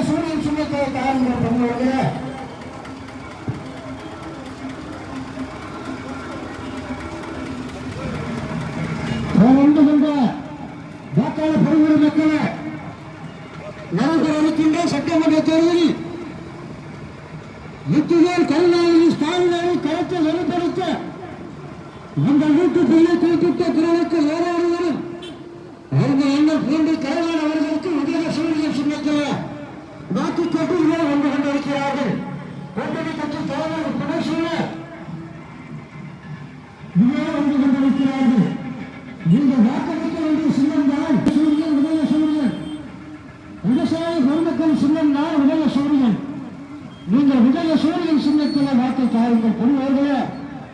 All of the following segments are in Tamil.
சூரியன் சின்னத்தை தாருங்கள் பெண்களே. வாக்காள பெருங்குடி மக்களை நடைபெறவிருக்கின்ற சட்டமன்ற தேர்தலில் முத்துவேல் கருணாநிதி ஸ்டாலினை களத்தை வெளிப்படுத்த அந்த வீட்டுக்குள்ளே குறிப்பிட்ட குரலுக்கு ஏறாடுவதும் அவங்க எண்ணம் பூண்டு கருணாநிதி அவர்களுக்கு உதய சூரியன் சின்னத்தில் வாக்கு கேட்டு இவர் வந்து கொண்டிருக்கிறார்கள். கூட்டணி கட்சி தலைவர் புனேஸ்வர இவர் வந்து கொண்டிருக்கிறார்கள். நீங்கள் வாக்களிக்க வேண்டிய சின்னம் தான் சூரியன், உதய சூரியன். விவசாய பெருமக்கள் சின்னம் தான் உதய சூரியன். நீங்கள் உதய சூரியன் சின்னத்தில் வாக்கை தாருங்கள். பொதுவர்களே,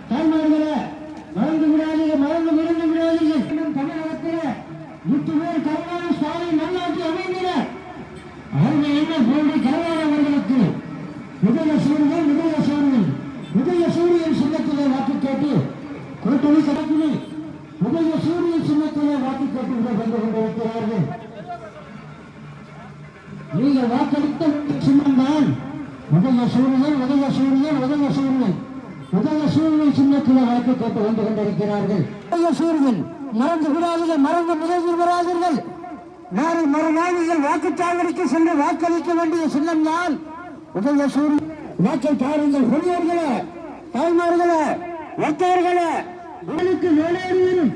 தாய்மார்களே, மறந்து விடாதீர்கள், மறந்து விடாதீர்கள். தமிழகத்தில் முத்துவேல் கருணாநிதி ஸ்டாலின் நல்லாட்சி அமைந்திட அவங்க என்ன போன்ற கருணாநிதி அவர்களுக்கு உதய சூரியன், உதய சூரியன் சின்னத்திலே வாக்கு கேட்டு கூட்டணி கணக்கில் உதய சூரியன் சின்னத்திலே வாக்கு கேட்டு வந்து கொண்டிருக்கிறார்கள். நீங்கள் வாக்களித்த சின்னம் தான் உதய சூரியன் சின்னத்திலே வாக்கு கேட்டு வந்து கொண்டிருக்கிறார்கள். உதய சூரியன் மறந்து விடாதீர்கள், மறந்து நினைவில் வராதீர்கள். நாளை மறுநாள் வாக்குச்சாவடிக்கு சென்று வாக்களிக்க வேண்டிய சின்னம் தான் உதய சூரியன். வாக்கை தாருங்கள். பெரியவர்களே, தாய்மார்களே, ஒத்தவர்களே, உங்களுக்கு வேலையேறும்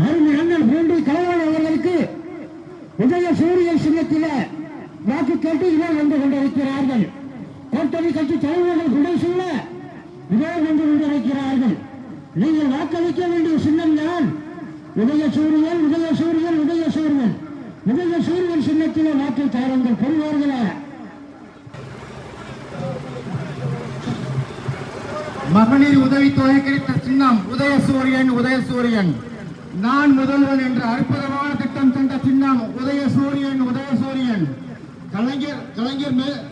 அருமை அண்ணன் பூண்டி கலைவாணி அவர்களுக்கு உதய சூரியன் சின்னத்தில வாக்கு கேட்டு இவர் வந்து கொண்டிருக்கிறார்கள். கூட்டணி கட்சி தலைவர்கள் விடை சொல்ல இவர் வந்து கொண்டிருக்கிறார்கள். நீங்கள் வாக்களிக்க வேண்டிய சின்னம் தான் உதய சூரியன் சின்னத்திலே வாக்கை தாருங்கள். பெறுவார்களே, மகளிர் உதவித்தொகை கிடைத்த சின்னம் உதயசூரியன். நான் முதல்வன் என்ற அற்புதமான திட்டம் தந்த சின்னம் உதயசூரியன்.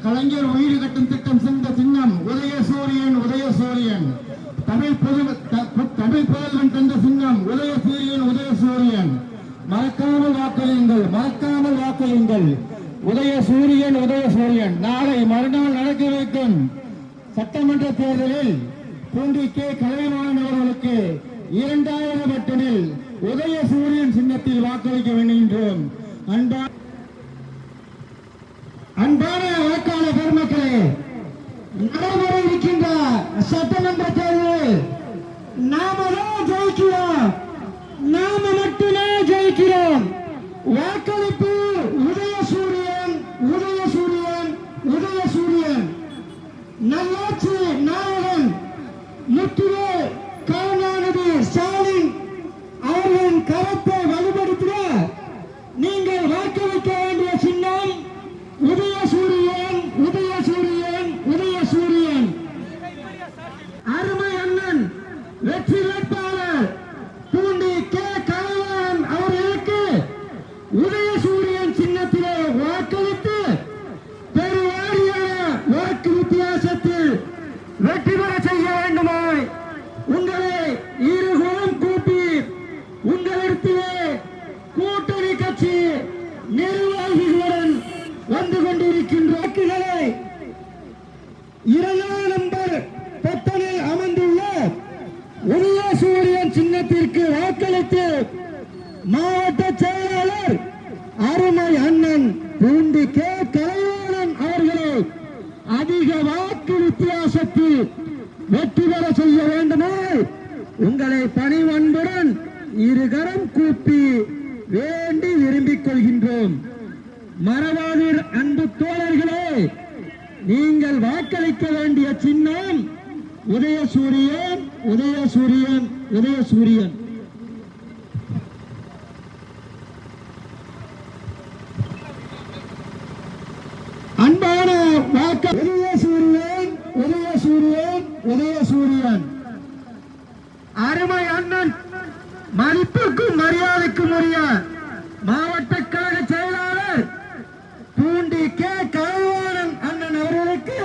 கலைஞர் உயிர் கட்டும் திட்டம் சென்ற சின்னம் உதயசூரியன். தமிழ் புதல்வன் தந்த சின்னம் உதயசூரியன். மறக்காமல் வாக்களியுங்கள். உதயசூரியன். நாளை மறுநாள் நடக்கவிருக்கும் சட்டமன்ற தேர்தலில் பூண்டி கே கலைவாணன் அவர்களுக்கு 2000 பட்டனில் உதய சூரியன் சின்னத்தில் வாக்களிக்க வேண்டுகின்றோம். அன்பான வாக்காளர் பெருமக்களே, நடைபெற இருக்கின்ற சட்டமன்ற தேர்தலில் நாமதான் ஜெயிக்கிறோம், நாம மட்டுமே ஜெயிக்கிறோம். வாக்களிப்பு உதயசூரியன். நல்லாட்சி நாயகன் முத்துவேல் கருணாநிதி ஸ்டாலின் அவர்களின் கரத்தை வலுப்படுத்திட நீங்கள் வாக்களிக்க வேண்டிய சின்னம் உதயசூரியன். அருமை அண்ணன் வெற்றி வேட்பாளர் பூண்டி கே கலைவாணன் அவர்களுக்கு உதயசூரியன் சின்னத்திலே வாக்களித்து பெருவாரியான வாக்கு வித்தியாசத்தில் வெற்றி பெற செய்ய வேண்டுமாய் உங்களை இருகுலம் கூட்டி உங்களிடத்திலே கூட்டணி கட்சி நிர்வாகிகளுடன் வந்து கொண்டிருக்கின்ற வாக்குகளை 2ஆம் நம்பர் பொத்தனில் அமர்ந்துள்ள உதயசூரியன் சின்னத்திற்கு வாக்களித்து மாவட்ட செயலாளர் அருமை அண்ணன் பூண்டி கே கலைவாணன் அவர்களை அதிக வாக்கு வித்தியாசத்தில் வெற்றி பெற செய்ய வேண்டுமே உங்களை பணிவன்புடன் இருகரம் கூப்பி வேண்டி விரும்பிக் கொள்கின்றோம். மறவாதீர் அன்பு தோழர்களே, நீங்கள் வாக்களிக்க வேண்டிய சின்னம் உதயசூரியன், உதயசூரியன், உதயசூரியன். அன்பான வாக்கு உதயசூரியன், உதயசூரியன், உதயசூரியன். அருமை அண்ணன் மதிப்புக்கும் மரியாதைக்கும் உரிய மாவட்ட கழக செயலாளர் பூண்டி கே கலைவாணன் அண்ணன் அவர்களுக்கு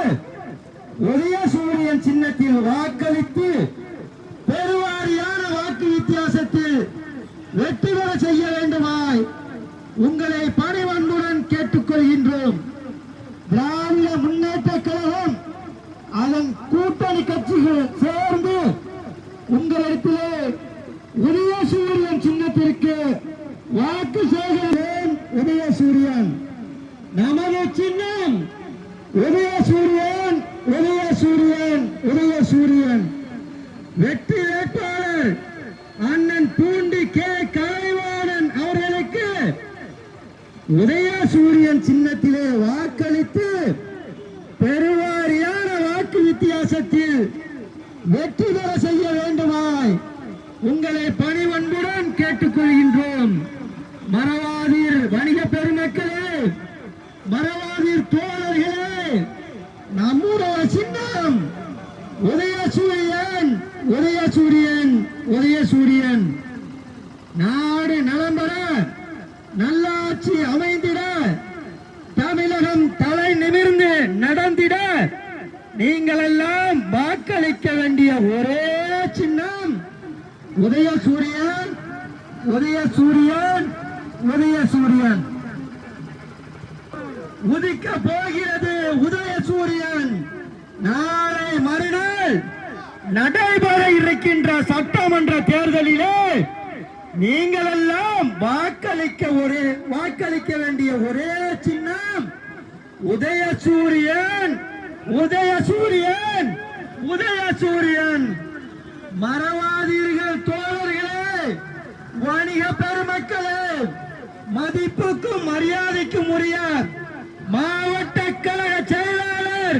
உதயசூரியன் சின்னத்தில் வாக்களித்து பெருவாரியான வாக்கு வித்தியாசத்தில் வெற்றி பெற செய்ய வேண்டுமாய் உங்களை பணிவன்புடன் கேட்டுக்கொள்கின்றோம். திராவிட முன்னேற்ற கழகம் அதன் கூட்டணி கட்சிகள் சேர்ந்து உங்களிடத்திலே உதயசூரியன் சின்னத்திற்கு வாக்கு சேகரிப்பேன். உதயசூரியன் நமது சின்னம். உதயசூரியன், உதயசூரியன், உதயசூரியன். வெற்றி வேட்பாளர் அண்ணன் பூண்டி கே கலைவாணன் அவர்களுக்கு உதயசூரியன் சின்னத்திலே வாக்களித்து பெருவாரியான வாக்கு வித்தியாசத்தில் வெற்றி பெற செய்ய வேண்டுமாய் உங்களை பணிவன்புடன் கேட்டுக்கொள்கின்றோம். மறவாதீர் வணிக பெருமக்களே, மறவாதீர் தோழர்களே, நம்முடைய சின்னம் உதயசூரியன், உதயசூரியன், உதயசூரியன். நாடு நலம் பெற, நல்லாட்சி அமைந்திட, தமிழகம் தலை நிமிர்ந்து நடந்திட நீங்கள் எல்லாம் வாக்களிக்க வேண்டிய ஒரே சின்னம் உதயசூரியன், உதயசூரியன், உதயசூரியன். உதிக்க போகிறது உதயசூரியன். நாளை மறுநாள் நடைபெற இருக்கின்ற சட்டமன்ற தேர்தலிலே நீங்கள் எல்லாம் வாக்களிக்க வேண்டிய ஒரே சின்னம் உதயசூரியன், உதயசூரியன், உதயசூரியன். மறவாதீர்கள் தோழர்களே, வணிக பெருமக்களே, மதிப்புக்கும் மரியாதைக்கும் உரிய மாவட்ட கழக செயலாளர்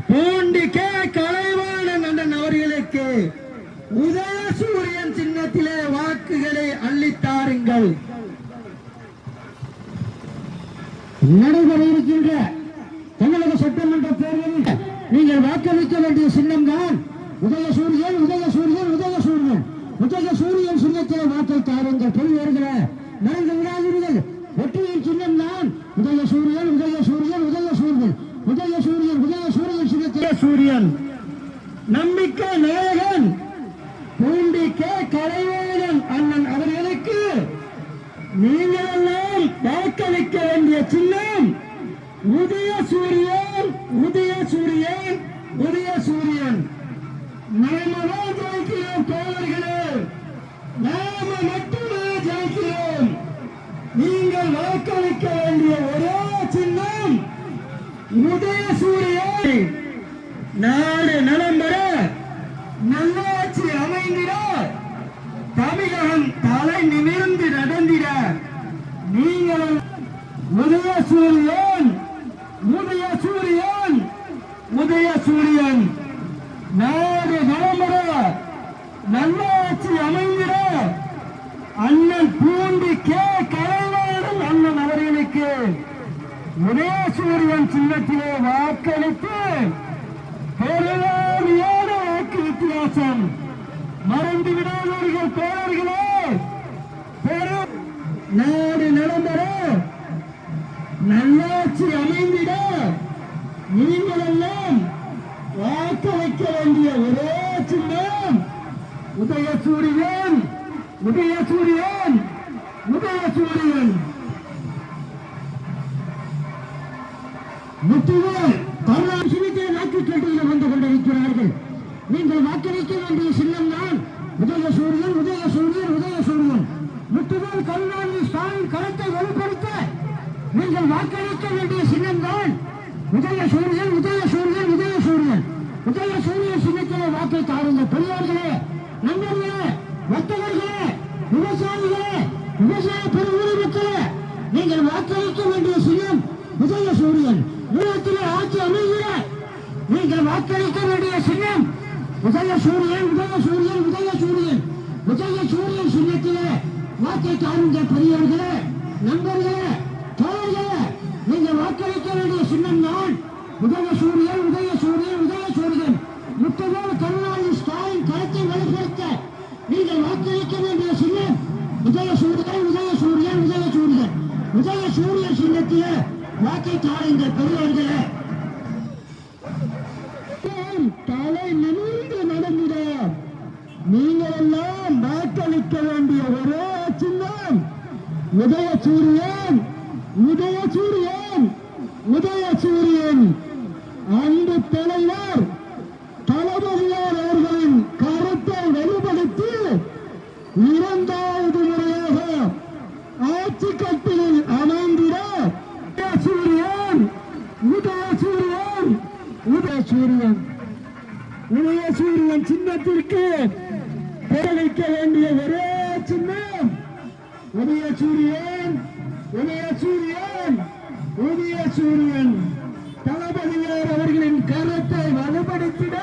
பூண்டி கே கலைவாணன் அண்ணன் அவர்களுக்கு உதயசூரியன் சின்னத்திலே வாக்குகளை அள்ளித்தாருங்கள். நடைபெற இருக்கின்ற தமிழக சட்டமன்ற தேர்தலில் நீங்கள் வாக்களிக்க வேண்டிய சின்னம் தான் உதயசூரியன், உதயசூரியன், உதயசூரியன். உதயசூரியன் சின்னத்திலே வாக்கை தாருங்கள். பெரியவர்களே, மறந்து விடாதீர்கள். வெற்றியின் சின்னம் தான் உதயசூரியன், உதயசூரியன், உதயசூரியன், உதயசூரியன், உதயசூரியன் சின்னத்திலே சூரியன். நம்பிக்கை நாயகன் பூண்டி கே கலைவாணன் அண்ணன் அவர்களுக்கு நீங்கள் எல்லாம் வாக்களிக்க வேண்டிய சின்னம் உதயசூரியன், உதயசூரியன், உதயசூரியன். நாம ஜெயிக்கிறோம் தோழர்களே, நாம மட்டுமே ஜெயிக்கிறோம். நீங்கள் வாக்களிக்க வேண்டிய ஒரே சின்னம் உதயசூரியன். நாடு நலம் பெற, நல்லாட்சி அமைந்திட, தமிழகம் தலை நிமிர்ந்து நடந்திட நீங்கள் உதயசூரியன், உதயசூரியன், உதயசூரியன். நாடு நலம் பெற, நல்லாட்சி அமைந்திட அண்ணன் பூண்டி கே கலைவாணன் அண்ணன் அவர்களுக்கு உதயசூரியன் சின்னத்திலே வாக்களித்து பெருவாரியான வாக்கு வித்தியாசம். மறந்து விடாதவர்கள் தோழர்களே, நாடு நலம் பெற, நல்லாட்சி அமைந்திட நீங்கள் எல்லாம் வாக்களிக்க வேண்டிய ஒரே சின்னம் உதயசூரியன், உதயசூரியன், உதயசூரியன். முத்துவேல் தமிழ்நாட்டிலே வாக்கு கேட்டதில் வந்து கொண்டிருக்கிறார்கள். நீங்கள் வாக்களிக்க வேண்டிய சின்னம் தான் உதயசூரியன், உதயசூரியன், உதயசூரியன். முத்துவேல் கருணாநிதி ஸ்டாலின் கருத்தை வெளிப்படுத்த நீங்கள் வாக்களிக்க வேண்டிய சின்னம்தான் உதயசூரியன். உதயசூரியன் உதயசூரியன் உதயசூரியன் சின்னத்திலே வாக்கை தாருங்கள். பெரியவர்களே, நண்பர்களே, வர்த்தகர்களே, விவசாயிகளே, விவசாய பெருங்குடி மக்களே, நீங்கள் வாக்களிக்க வேண்டிய சின்னம் உதயசூரியன். உலகத்திலே ஆட்சி அமைகிற நீங்கள் வாக்களிக்க வேண்டிய சின்னம் உதயசூரியன். உதயசூரியன் உதயசூரியன் உதயசூரியன் சின்னத்திலே வாக்கை தாருங்கள். பெரியவர்களே, நண்பர்களே, தோழர்களே, நீங்கள் வாக்களிக்க வேண்டிய சின்னம் தான் உதயசூரியன். உதயசூரியன் உதயசூரியன் முத்தமிழ் கருணாநிதி ஸ்டாலின் கருத்தை வெளிப்படுத்த நீங்கள் வாக்களிக்க வேண்டிய சின்னம் உதயசூரியன். உதயசூரியன் உதயசூரியன் உதயசூரியன் சின்னத்திலே வாக்கை தாருங்கள். பெரியவர்களே, தலை நிமிர்ந்து நடந்திட நீங்கள் எல்லாம் வாக்களிக்க வேண்டிய ஒரே சின்னம் உதயசூரியன். உதயசூரியன் உதயசூரியன் அன்பு தலைவர் தளபதியார் அவர்களின் கருத்தை வெளிப்படுத்தி இரண்டாவது முறையாக ஆட்சி கட்டிலில் அமைந்திட உதயசூரியன். உதயசூரியன் உதயசூரியன் உதயசூரியன் சின்னத்திற்கு தெரிவிக்க வேண்டிய ஒரே சின்னம் உதயசூரியன். உதயசூரியன் உதயசூரியன் தளபதியார் அவர்களின் கருத்தை வலுப்படுத்திட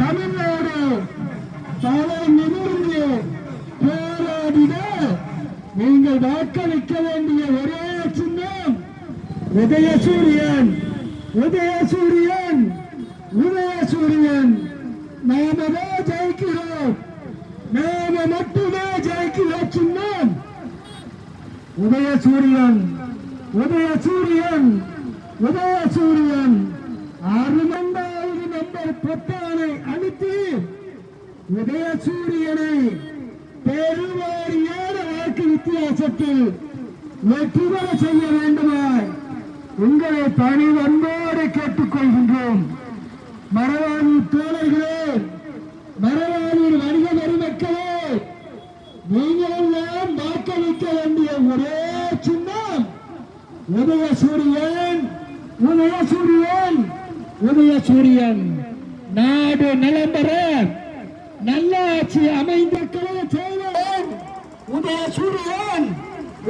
தமிழ்நாடு தலை நிமிர்ந்து போராடிட நீங்கள் வாக்களிக்க வேண்டிய ஒரே சின்னம் உதயசூரியன். உதயசூரியன் உதயசூரியன் நாமவே ஜெயிக்கிறோம். நாம மட்டுமே ஜெயிக்கிற சின்னம் உதயசூரியன். உதயசூரியன் உதயசூரியன் 6 நம்பர் பொத்தானை அழுத்தி உதயசூரியனை பெருவாரியான வாக்கு வித்தியாசத்தில் வெற்றி பெற செய்ய வேண்டுமாய் உங்களை பணிவன்போடு கேட்டுக்கொள்கின்றோம். மரவாணி தோழர்களே, மரவாணியின் வணிக பெருமக்களே, நீங்கள் எல்லாம் வாக்களிக்க வேண்டிய ஒரே சின்னம் உதயசூரியன். உதயசூரியன் உதயசூரியன் நாடு நலம் பெற நல்லாட்சி அமைந்த செய்வேன். உதயசூரியன்.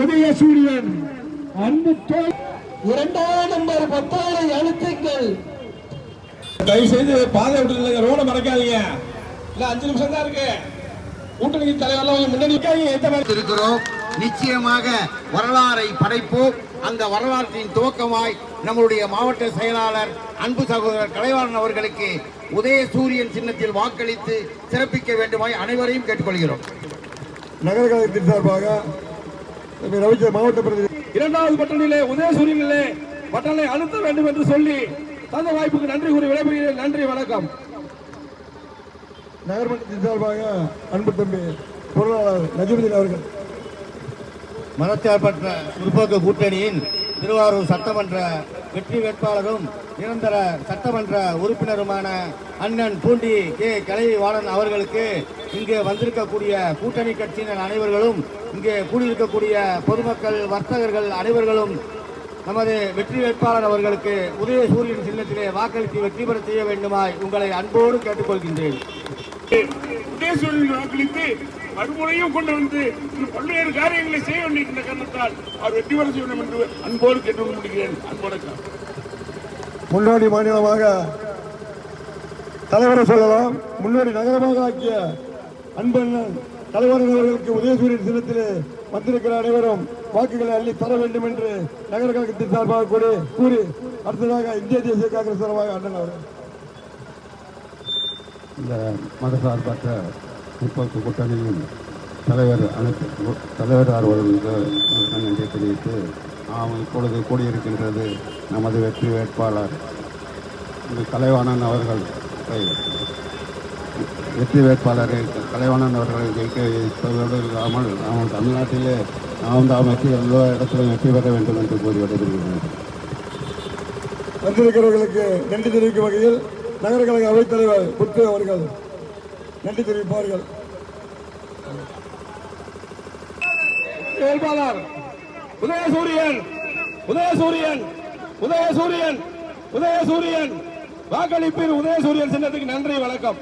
உதயசூரியன் அன்பு தோல் 2 நம்பர் பொத்தானை அழுத்துங்கள். தயவு செய்து பாதை விட்டு ரோட மறைக்காதீங்க. இல்ல 5 நிமிஷம் தான் இருக்கு. கூட்டணி தலைவர்கள் முன்னாடி இருக்கிறோம். நிச்சயமாக வரலாறை படைப்போம். அந்த வரலாற்றின் துவக்கமாய் நம்முடைய மாவட்ட செயலாளர் அன்பு சகோதரர் கலைவாணன் அவர்களுக்கு உதயசூரியன் சின்னத்தில் வாக்களித்து சிறப்பிக்க வேண்டுமாய் அனைவரையும் கேட்டுக்கொள்கிறோம். நகர கழகத்தின் சார்பாக ரவிச்சந்திரன் மாவட்ட பிரதிநிதி 2வது பட்டணிலே உதயசூரியனிலே பட்டனை அழுத்த வேண்டும் என்று சொல்லி தந்த வாய்ப்புக்கு நன்றி கூறி விடைபெறுகிறேன். நன்றி, வணக்கம். நகர்மன்றத்தின் சார்பாக அன்பு தம்பி பொருளாளர் நஜிமுதீன் அவர்கள். மதச்சார்பற்ற முற்போக்கு கூட்டணியின் திருவாரூர் சட்டமன்ற வெற்றி வேட்பாளரும் நிரந்தர சட்டமன்ற உறுப்பினருமான அண்ணன் பூண்டி கே கலைவாணன் அவர்களுக்கு இங்கே வந்திருக்கக்கூடிய கூட்டணி கட்சியினர் அனைவர்களும், இங்கே கூடியிருக்கக்கூடிய பொதுமக்கள், வர்த்தகர்கள் அனைவர்களும் நமது வெற்றி வேட்பாளர் அவர்களுக்கு உதயசூரியன் சின்னத்திலே வாக்களித்து வெற்றி பெற செய்ய வேண்டுமாய் உங்களை அன்போடு கேட்டுக்கொள்கின்றேன். உதயசூரியன் வாக்களித்து மறுமுறையும் கொண்டு வந்து பல்வேறு காரியங்களை செய்ய வேண்டியிருக்கின்ற காரணத்தால் அவர் வெற்றி பெற செய்ய வேண்டும் என்று அன்போடு கேட்டுக்கொள்ள முடிகிறேன். அன்போடு முன்னோடி மாநிலமாக தலைவரை சொல்லலாம், முன்னோடி நகரமாக ஆக்கிய அன்பண்ணன் தலைவர்கள் அவர்களுக்கு உதயசூரியன் சின்னத்திலே வந்திருக்கிற அனைவரும் வாக்குகளை அள்ளி தர வேண்டும் என்று நகர கழகத்தின் சார்பாக கூறி அடுத்ததாக இந்திய தேசிய காங்கிரஸ் சார்பாக அண்ணன் அவர்கள். இந்த மதசார்பற்ற முற்போக்கு கூட்டணியின் தலைவர் அவர்களுக்கு நன்றி தெரிவித்து நாம் இப்பொழுது கூடியிருக்கின்றது நமது வெற்றி வேட்பாளர் கலைவாணன் அவர்கள் வெற்றி வேட்பாளரை கலைவாணன் அவர்களை ஜெயிப்பதோடு இல்லாமல் நாம் தமிழ்நாட்டிலே நாம் எல்லா இடத்திலும் வெற்றி பெற வேண்டும் என்று கூறி விடைபெறுகிறேன். வந்திருக்கிறவர்களுக்கு நன்றி தெரிவிக்கும் வகையில் நகர கழக அவைத்தலைவர் புத்து அவர்கள் நன்றி தெரிவிப்பார்கள். வேட்பாளர் உதயசூரியன் உதயசூரியன் உதயசூரியன் உதயசூரியன் வாக்களிப்பின் உதயசூரியன் சின்னத்துக்கு நன்றி, வணக்கம்.